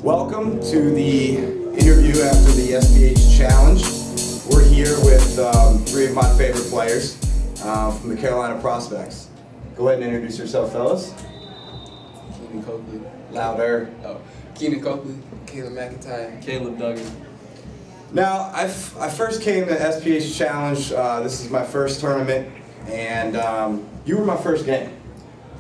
Welcome to the interview after the SPH Challenge. We're here with three of my favorite players from the Carolina Prospects. Go ahead and introduce yourself, fellas. Keenan Copley. Louder. Oh, Keenan Copley. Caleb McIntyre. Caleb Duggan. Now, I first came to SPH Challenge. This is my first tournament, and you were my first game.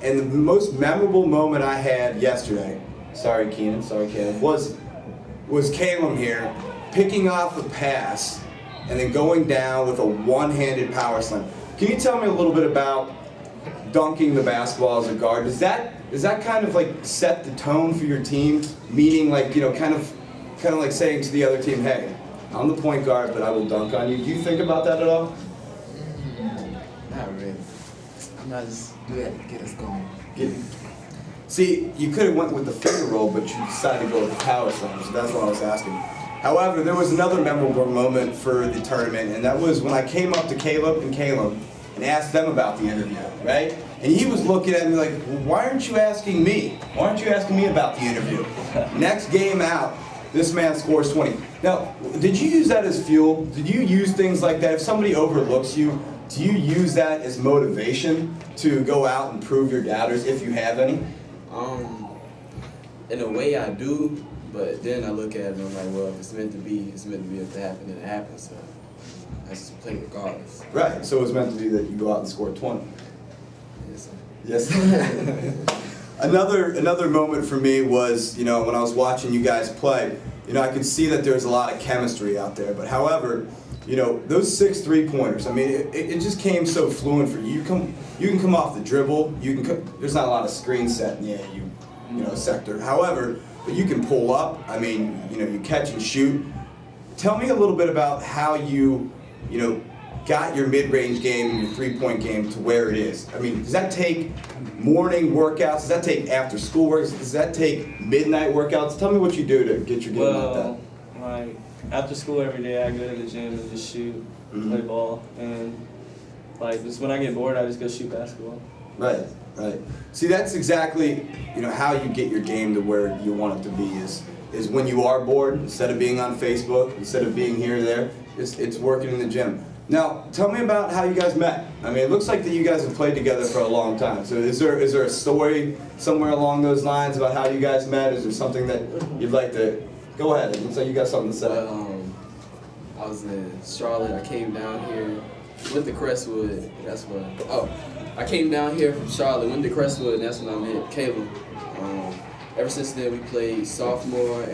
And the most memorable moment I had yesterday, sorry Keenan, sorry Caleb, was Caleb here picking off a pass and then going down with a one-handed power slam. Can you tell me a little bit about dunking the basketball as a guard? Does that kind of like set the tone for your team? Meaning, like, you know, kind of like saying to the other team, hey, I'm the point guard, but I will dunk on you. Do you think about that at all? Not really. I'm not just do that to get us going. See, you could have went with the finger roll, but you decided to go with the power slam, so that's what I was asking. However, there was another memorable moment for the tournament, and that was when I came up to Caleb and asked them about the interview, right? And he was looking at me like, well, why aren't you asking me? Why aren't you asking me about the interview? Next game out, this man scores 20. Now, did you use that as fuel? Did you use things like that? If somebody overlooks you, do you use that as motivation to go out and prove your doubters, if you have any? In a way I do, but then I look at it and I'm like, well, if it's meant to be, it's meant to be. If it happens, then it happens. So I just play regardless. Right, so it was meant to be that you go out and score 20. Yes, sir. Yes. Another moment for me was, you know, when I was watching you guys play, you know, I could see that there's a lot of chemistry out there. But however, you know, those 6 3-pointers, I mean, it just came so fluent for you. You can come off the dribble. There's not a lot of screen set in the AAU, sector. However, but you can pull up. I mean, you know, you catch and shoot. Tell me a little bit about how you got your mid-range game and your 3-point game to where it is. I mean, does that take morning workouts? Does that take after-school workouts? Does that take midnight workouts? Tell me what you do to get your game like that. Like, after school every day, I go to the gym and just shoot, play ball, and like just when I get bored, I just go shoot basketball. Right. See, that's exactly how you get your game to where you want it to be. Is when you are bored, instead of being on Facebook, instead of being here or there, it's working in the gym. Now, tell me about how you guys met. I mean, it looks like that you guys have played together for a long time. So is there a story somewhere along those lines about how you guys met? Is there something that you'd like to... Go ahead. It looks like you got something to say. I was in Charlotte. I came down here, went to Crestwood. That's what. I came down here from Charlotte, went to Crestwood, and that's when I met Caleb. Ever since then, we played sophomore,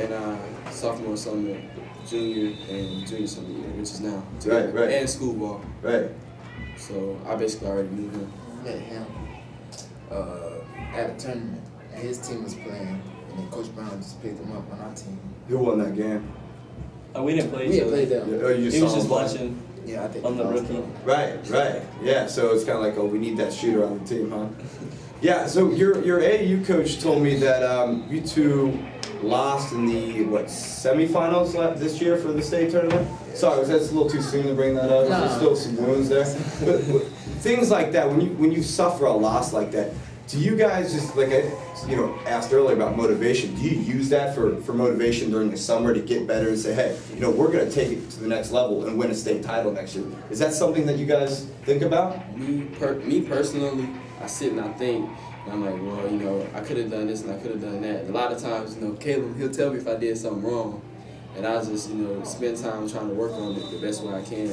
summer, junior, and junior summer year, which is now. Right. And school ball. Right. So I basically already knew him. Met him at a tournament, and his team was playing, and then Coach Brown just picked him up on our team. Who won that game? We didn't play We each didn't other. play them. Oh, you He saw was just him play? watching Yeah, I think on the rookie. Right. Yeah, so it's kind of like, oh, we need that shooter on the team, huh? Yeah, so your AAU coach told me that you two lost in the, semifinals this year for the state tournament? Sorry, was that a little too soon to bring that up? No. There's still some wounds there. But things like that, when you suffer a loss like that, do you guys just, like I asked earlier about motivation, do you use that for motivation during the summer to get better and say, hey, we're going to take it to the next level and win a state title next year? Is that something that you guys think about? Me personally, I sit and I think, and I'm like, well, I could have done this and I could have done that. And a lot of times, Caleb, he'll tell me if I did something wrong, and I'll just, spend time trying to work on it the best way I can.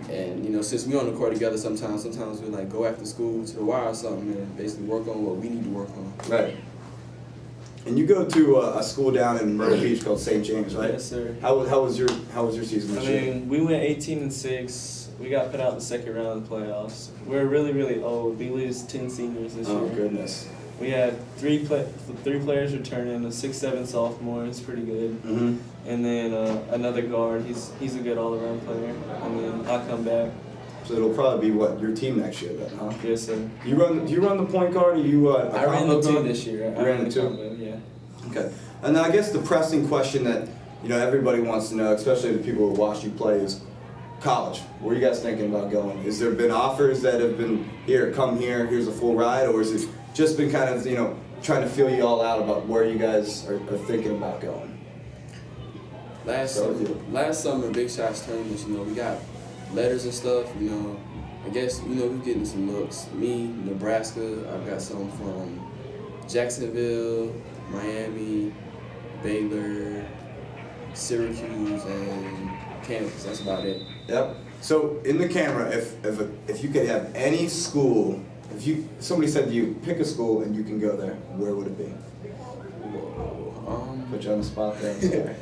And since we're on the court together, sometimes we like go after school to the wire or something and basically work on what we need to work on. Right. And you go to a school down in Myrtle Beach called St. James, right? Yes, sir. How was your season this year? We went 18-6. We got put out in the second round of the playoffs. We're really, really old. We lose 10 seniors this year. Oh goodness. We had three players returning, a 6'7" sophomore. It's pretty good. Mm-hmm. And then another guard. He's a good all-around player. And then I come back. So it'll probably be your team next year then, huh? Yes, sir. Do you run the point guard, or you I ran the 2 this year. You ran the 2? Combo, yeah. Okay. And I guess the pressing question that everybody wants to know, especially the people who watch you play, is college. Where are you guys thinking about going? Has there been offers that have been, come here, here's a full ride, or has it just been kind of, trying to feel you all out about where you guys are thinking about going. Last summer, Big Shots tournaments, you know, we got letters and stuff, you know. I guess, you know, we're getting some looks. Me, Nebraska, I've got some from Jacksonville, Miami, Baylor, Syracuse, and Kansas. That's about it. Yep. So in the camera, if you could have any school, somebody said to you, pick a school and you can go there, where would it be? Whoa. Put you on the spot there. I'm sorry.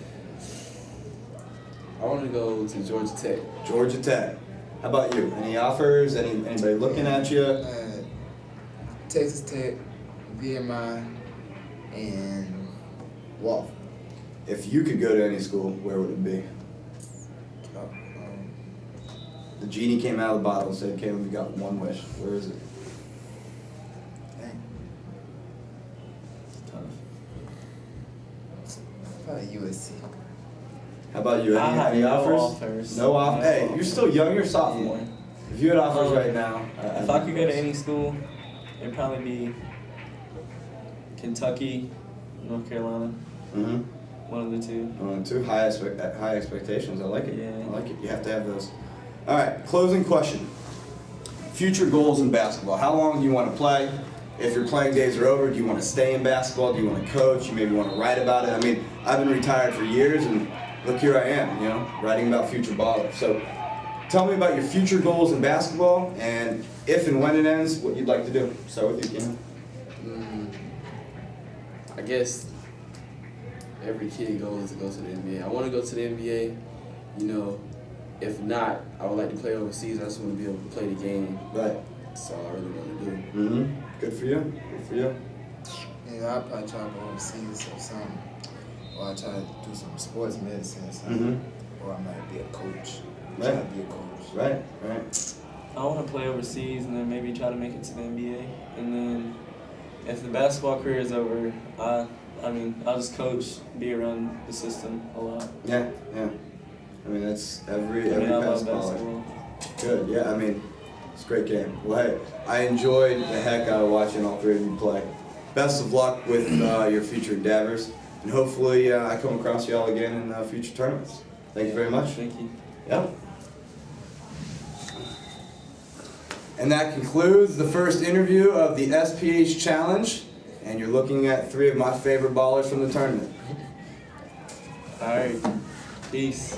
I want to go to Georgia Tech. Georgia Tech. How about you? Any offers? Anybody looking at you? Texas Tech, VMI, and Wofford. If you could go to any school, where would it be? The genie came out of the bottle and said, Caleb, you got one wish. Where is it? Probably USC. How about you? I have Any no offers? offers. No offers. No Hey, offers. you're still young. You're a sophomore. Yeah. If you had offers right now, If I could go to any school, it'd probably be Kentucky, North Carolina, Mm-hmm. one of the two. Too high expectations. I like it. Yeah. I like it. You have to have those. All right. Closing question. Future goals in basketball. How long do you want to play? If your playing days are over, do you want to stay in basketball? Do you want to coach? You maybe want to write about it. I mean, I've been retired for years, and look, here I am, you know, writing about future ballers. So tell me about your future goals in basketball, and if and when it ends, what you'd like to do. Start with you, Keenan. I guess every kid goal is to go to the NBA. I want to go to the NBA. You know, if not, I would like to play overseas. I just want to be able to play the game. Right. That's all I really want to do. Mm-hmm. Good for you. Good for you. Yeah, I'll probably try to go overseas or something. Or I'll try to do some sports medicine or something. Mm-hmm. Or I might be a coach. Right. Try to be a coach. Right. Right. I want to play overseas and then maybe try to make it to the NBA. And then if the basketball career is over, I'll just coach, be around the system a lot. Yeah. Yeah. I mean, that's every I love basketballer. basketball. Good, yeah, I mean, it's a great game. Well, hey, I enjoyed the heck out of watching all three of you play. Best of luck with your future endeavors, and hopefully I come across y'all again in future tournaments. Thank you very much. Thank you. Yep. And that concludes the first interview of the SPH Challenge, and you're looking at three of my favorite ballers from the tournament. All right. Peace.